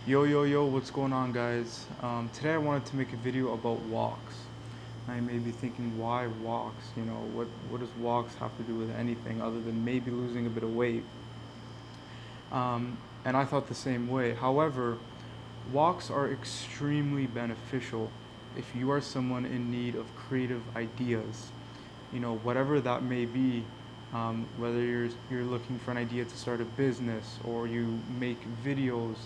Yo, what's going on, guys? Today I wanted to make a video about walks. Now you may be thinking, why walks? What does walks have to do with anything other than maybe losing a bit of weight? And I thought the same way. However, walks are extremely beneficial if you are someone in need of creative ideas. Whatever that may be, whether you're looking for an idea to start a business or you make videos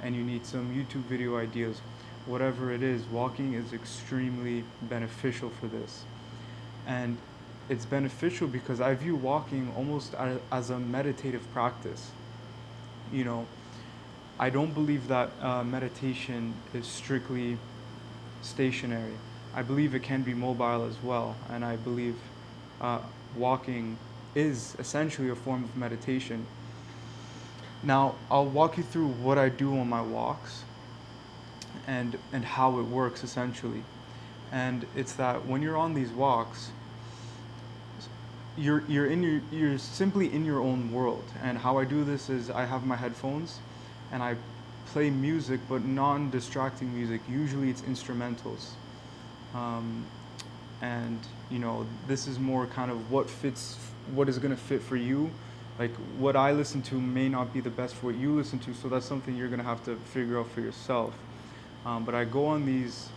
and you need some YouTube video ideas, whatever it is, walking is extremely beneficial for this. And it's beneficial because I view walking almost as a meditative practice. You know, I don't believe that meditation is strictly stationary. I believe it can be mobile as well, and I believe uh, walking is essentially a form of meditation. Now, I'll walk you through what I do on my walks and how it works essentially. And it's that when you're on these walks, you're simply in your own world. And how I do this is I have my headphones and I play music, but non-distracting music. Usually it's instrumentals. Um, and this is more kind of what is going to fit for you. Like what I listen to may not be the best for what you listen to, so that's something you're going to have to figure out for yourself. But I go on these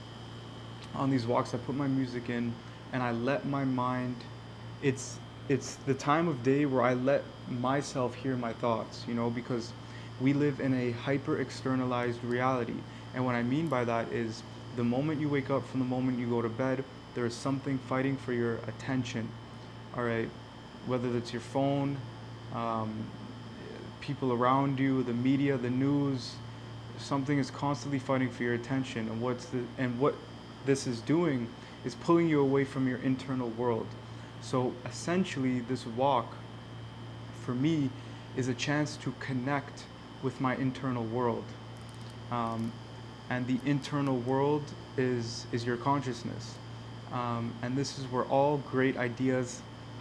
walks, I put my music in and I let my mind, it's it's the time of day where I let myself hear my thoughts, because we live in a hyper externalized reality. And what I mean by that is the moment you wake up from the moment you go to bed, there is something fighting for your attention. All right, whether that's your phone, um, people around you, the media, the news, something is constantly fighting for your attention. And what this is doing is pulling you away from your internal world. So essentially, this walk for me is a chance to connect with my internal world. Um, and the internal world is your consciousness. And this is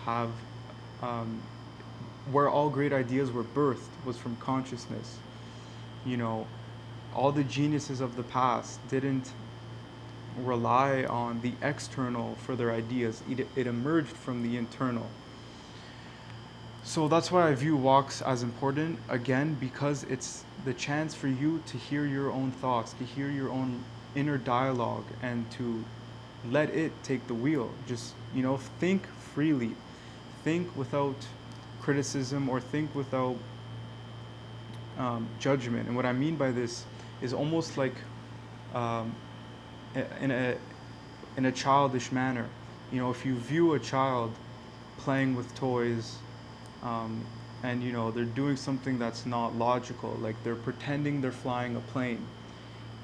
have, um, where all great ideas were birthed was from consciousness. You know, all the geniuses of the past didn't rely on the external for their ideas. It emerged from the internal. So that's why I view walks as important, again, because it's the chance for you to hear your own thoughts, to hear your own inner dialogue, and to let it take the wheel. Just, think freely, think without criticism, or think without judgment. And what I mean by this is almost like um, in a in a childish manner. If you view a child playing with toys, um, and they're doing something that's not logical, like they're pretending they're flying a plane.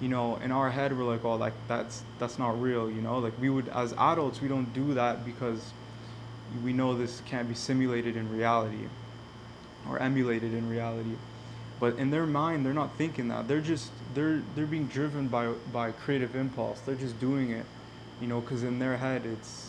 In our head we're like, oh, like that's not real. Like we would, as adults, we don't do that because we know this can't be simulated in reality or emulated in reality. But in their mind, they're not thinking that. They're being driven by creative impulse. They're just doing it, because in their head it's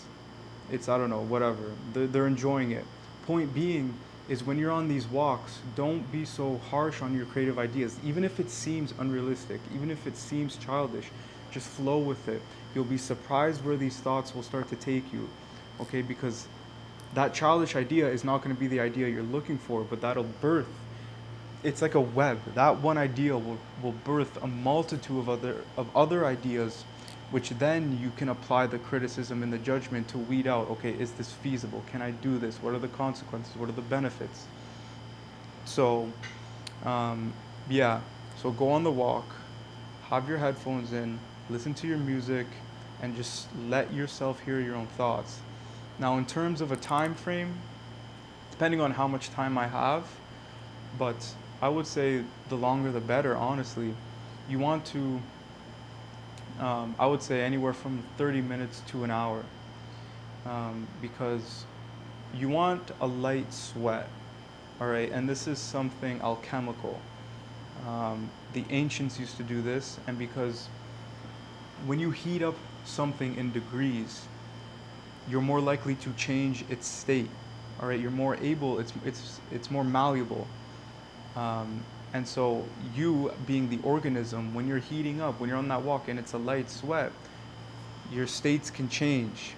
I don't know, whatever. They're enjoying it. Point being is when you're on these walks, don't be so harsh on your creative ideas. Even if it seems unrealistic, even if it seems childish, just flow with it. You'll be surprised where these thoughts will start to take you. Okay, because that childish idea is not going to be the idea you're looking for, but that'll birth, it's like a web. That one idea will birth a multitude of other ideas, which then you can apply the criticism and the judgment to weed out, okay, is this feasible? Can I do this? What are the consequences? What are the benefits? So, um, yeah, so go on the walk, have your headphones in, listen to your music, and just let yourself hear your own thoughts. Now, in terms of a time frame, depending on how much time I have, but I would say the longer the better, honestly. You want to, I would say anywhere from 30 minutes to an hour, because you want a light sweat, all right? And this is something alchemical. The ancients used to do this, and because when you heat up something in degrees, you're more likely to change its state. All right, you're more able. It's more malleable. Um, And so you being the organism, when you're heating up, when you're on that walk and it's a light sweat, your states can change,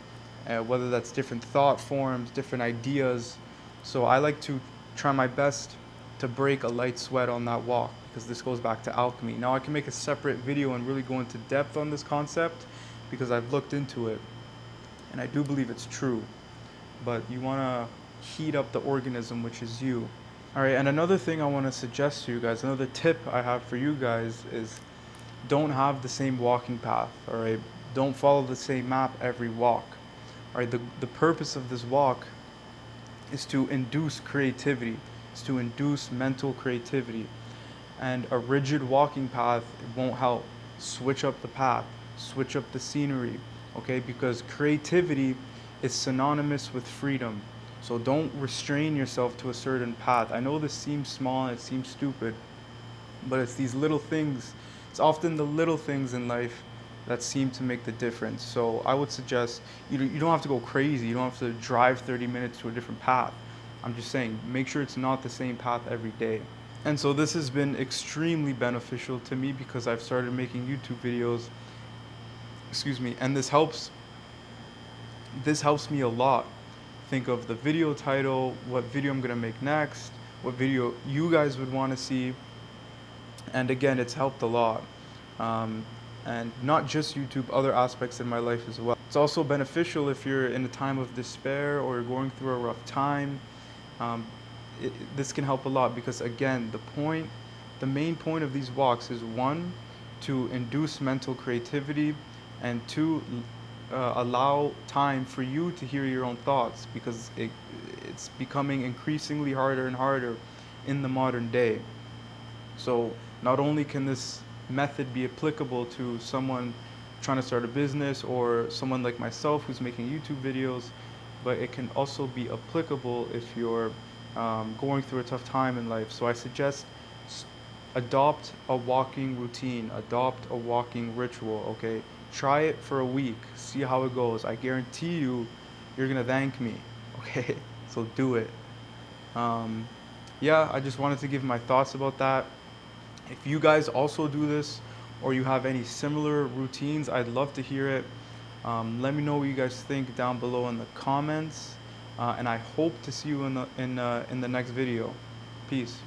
whether that's different thought forms, different ideas. So I like to try my best to break a light sweat on that walk, because this goes back to alchemy. Now I can make a separate video and really go into depth on this concept because I've looked into it and I do believe it's true. But you want to heat up the organism, which is you. All right, and another thing I want to suggest to you guys, another tip I have for you guys is don't have the same walking path. All right, don't follow the same map every walk. All right, the purpose of this walk is to induce creativity, is to induce mental creativity. And a rigid walking path won't help. Switch up the path, switch up the scenery, okay? Because creativity is synonymous with freedom. So don't restrain yourself to a certain path. I know this seems small and it seems stupid, but it's these little things. It's often the little things in life that seem to make the difference. So I would suggest you don't have to go crazy. You don't have to drive 30 minutes to a different path. I'm just saying, make sure it's not the same path every day. And so this has been extremely beneficial to me because I've started making YouTube videos. Excuse me, and this helps me a lot. Think of the video title, what video I'm gonna make next, what video you guys would want to see, and again, it's helped a lot. Um, and not just YouTube, other aspects in my life as well. It's also beneficial if you're in a time of despair or you're going through a rough time. Um, this can help a lot because again, the main point of these walks is one, to induce mental creativity, and two, allow time for you to hear your own thoughts because it's becoming increasingly harder and harder in the modern day. So not only can this method be applicable to someone trying to start a business or someone like myself who's making YouTube videos, but it can also be applicable if you're going through a tough time in life. So I suggest adopt a walking routine, adopt a walking ritual, okay? Try it for a week, see how it goes. I guarantee you're gonna thank me, okay? So do it. Um, yeah, I just wanted to give my thoughts about that. If you guys also do this or you have any similar routines, I'd love to hear it. Let me know what you guys think down below in the comments. And I hope to see you in the next video. Peace.